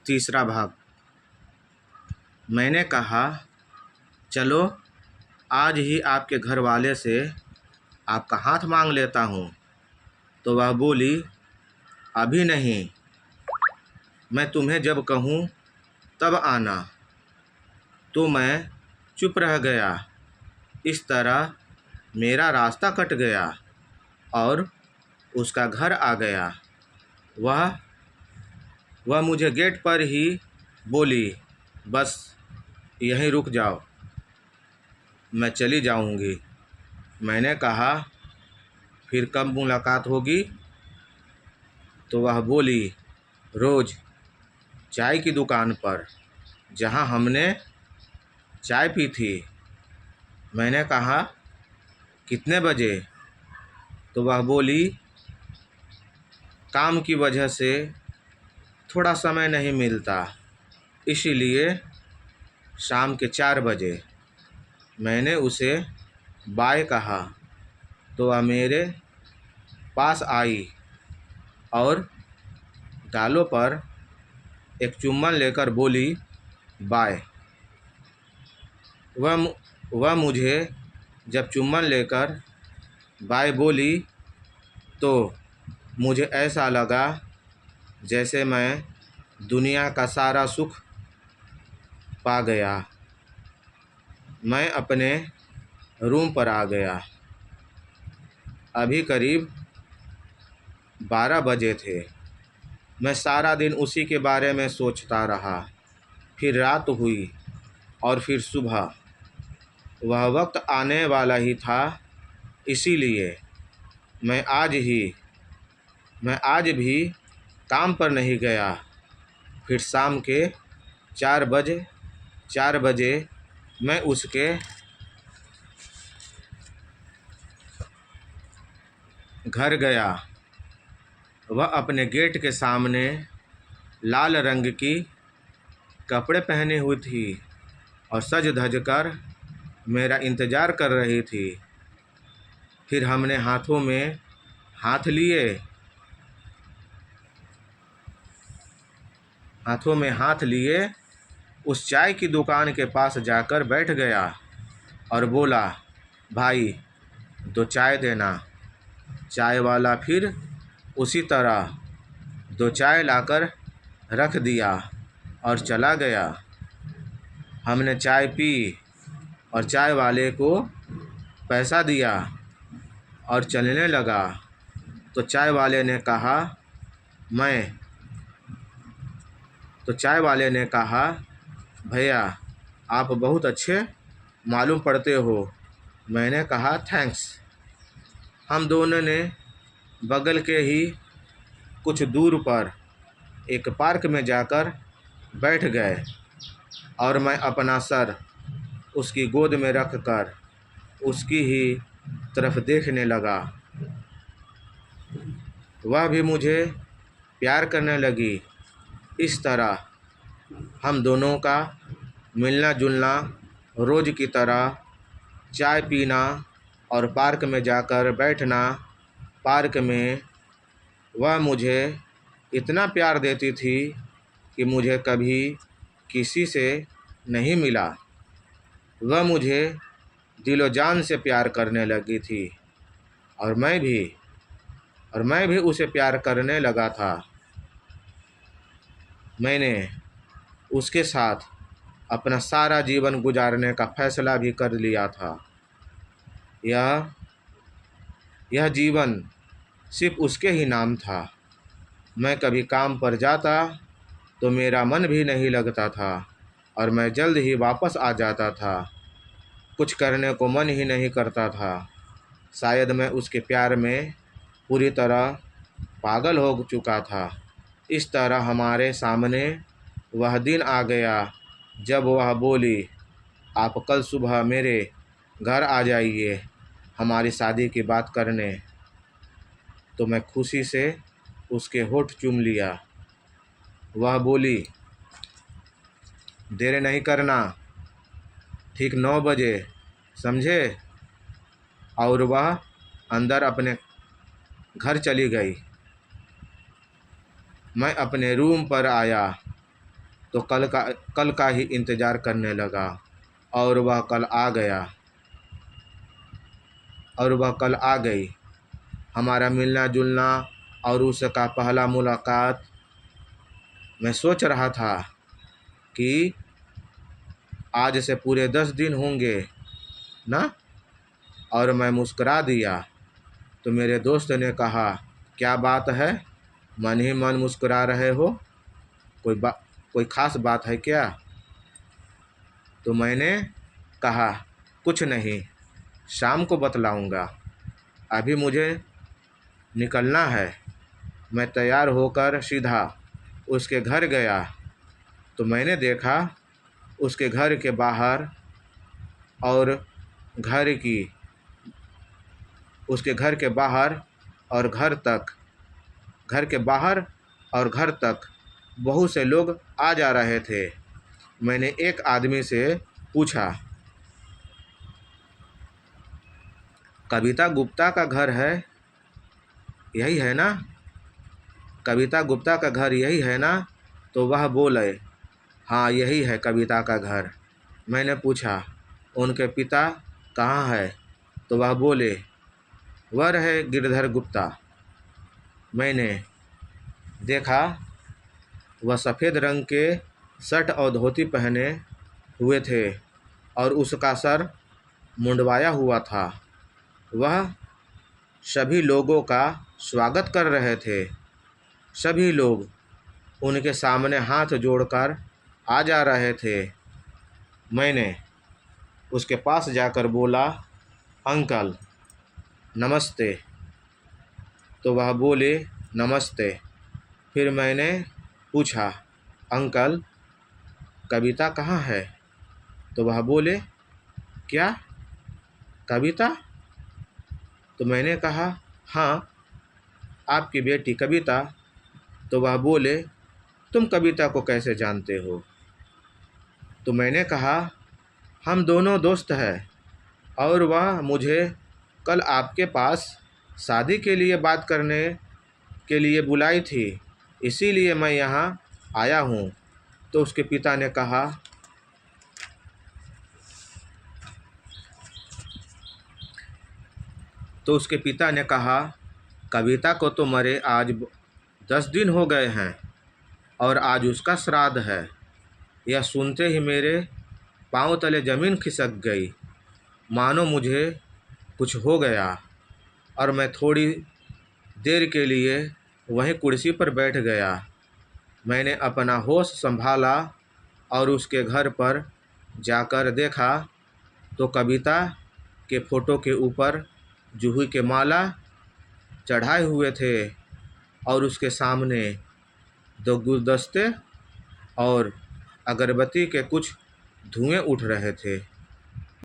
तीसरा भाग। मैंने कहा, चलो आज ही आपके घर वाले से आपका हाथ मांग लेता हूँ। तो वह बोली, अभी नहीं, मैं तुम्हें जब कहूँ तब आना। तो मैं चुप रह गया। इस तरह मेरा रास्ता कट गया और उसका घर आ गया। वह मुझे गेट पर ही बोली, बस यहीं रुक जाओ, मैं चली जाऊंगी। मैंने कहा, फिर कब मुलाकात होगी? तो वह बोली, रोज़ चाय की दुकान पर, जहां हमने चाय पी थी। मैंने कहा, कितने बजे? तो वह बोली, काम की वजह से थोड़ा समय नहीं मिलता, इसीलिए शाम के 4 बजे। मैंने उसे बाय कहा तो वह मेरे पास आई और गालों पर एक चुम्बन लेकर बोली, बाय। वह मुझे जब चुम्बन लेकर बाय बोली तो मुझे ऐसा लगा जैसे मैं दुनिया का सारा सुख पा गया। मैं अपने रूम पर आ गया। अभी करीब 12 बजे थे। मैं सारा दिन उसी के बारे में सोचता रहा। फिर रात हुई और फिर सुबह। वह वक्त आने वाला ही था, इसीलिए मैं आज भी काम पर नहीं गया। फिर शाम के 4 बजे मैं उसके घर गया। वह अपने गेट के सामने लाल रंग की कपड़े पहनी हुई थी और सज धज कर मेरा इंतज़ार कर रही थी। फिर हमने हाथों में हाथ लिए उस चाय की दुकान के पास जाकर बैठ गया और बोला, भाई 2 चाय देना। चाय वाला फिर उसी तरह 2 चाय लाकर रख दिया और चला गया। हमने चाय पी और चाय वाले को पैसा दिया और चलने लगा। तो चाय वाले ने कहा, भैया आप बहुत अच्छे मालूम पड़ते हो। मैंने कहा, थैंक्स। हम दोनों ने बगल के ही कुछ दूर पर एक पार्क में जाकर बैठ गए और मैं अपना सर उसकी गोद में रखकर उसकी ही तरफ देखने लगा। वह भी मुझे प्यार करने लगी। इस तरह हम दोनों का मिलना जुलना रोज़ की तरह, चाय पीना और पार्क में जाकर बैठना। पार्क में वह मुझे इतना प्यार देती थी कि मुझे कभी किसी से नहीं मिला। वह मुझे दिलो जान से प्यार करने लगी थी और मैं भी उसे प्यार करने लगा था। मैंने उसके साथ अपना सारा जीवन गुजारने का फैसला भी कर लिया था। यह जीवन सिर्फ उसके ही नाम था। मैं कभी काम पर जाता तो मेरा मन भी नहीं लगता था और मैं जल्द ही वापस आ जाता था। कुछ करने को मन ही नहीं करता था। शायद मैं उसके प्यार में पूरी तरह पागल हो चुका था। इस तरह हमारे सामने वह दिन आ गया जब वह बोली, आप कल सुबह मेरे घर आ जाइए हमारी शादी की बात करने। तो मैं खुशी से उसके होठ चूम लिया। वह बोली, देर नहीं करना, ठीक 9 बजे, समझे? और वह अंदर अपने घर चली गई। मैं अपने रूम पर आया तो कल का ही इंतज़ार करने लगा। और वह कल आ गया और वह कल आ गई। हमारा मिलना जुलना और उसका पहला मुलाकात। मैं सोच रहा था कि आज से पूरे 10 दिन होंगे ना, और मैं मुस्कुरा दिया। तो मेरे दोस्त ने कहा, क्या बात है, मन ही मन मुस्कुरा रहे हो, कोई ख़ास बात है क्या? तो मैंने कहा, कुछ नहीं, शाम को बतलाऊंगा, अभी मुझे निकलना है। मैं तैयार होकर सीधा उसके घर गया तो मैंने देखा उसके घर के बाहर और घर की उसके घर के बाहर और घर तक बहुत से लोग आ जा रहे थे। मैंने एक आदमी से पूछा, कविता गुप्ता का घर है यही है ना? कविता गुप्ता का घर यही है ना? तो वह बोले, हाँ यही है कविता का घर। मैंने पूछा, उनके पिता कहाँ है? तो वह बोले, वह रहे गिरधर गुप्ता। मैंने देखा वह सफ़ेद रंग के शर्ट और धोती पहने हुए थे और उसका सर मुंडवाया हुआ था। वह सभी लोगों का स्वागत कर रहे थे। सभी लोग उनके सामने हाथ जोड़कर आ जा रहे थे। मैंने उसके पास जाकर बोला, अंकल नमस्ते। तो वह बोले, नमस्ते। फिर मैंने पूछा, अंकल कविता कहाँ है? तो वह बोले, क्या कविता? तो मैंने कहा, हाँ आपकी बेटी कविता। तो वह बोले, तुम कविता को कैसे जानते हो? तो मैंने कहा, हम दोनों दोस्त हैं और वह मुझे कल आपके पास शादी के लिए बात करने के लिए बुलाई थी, इसीलिए मैं यहाँ आया हूँ। तो उसके पिता ने कहा, कविता को तो मरे आज 10 दिन हो गए हैं और आज उसका श्राद्ध है। यह सुनते ही मेरे पांव तले ज़मीन खिसक गई, मानो मुझे कुछ हो गया। और मैं थोड़ी देर के लिए वहीं कुर्सी पर बैठ गया। मैंने अपना होश संभाला और उसके घर पर जाकर देखा तो कविता के फ़ोटो के ऊपर जूही के माला चढ़ाए हुए थे और उसके सामने 2 गुलदस्ते और अगरबत्ती के कुछ धुएं उठ रहे थे।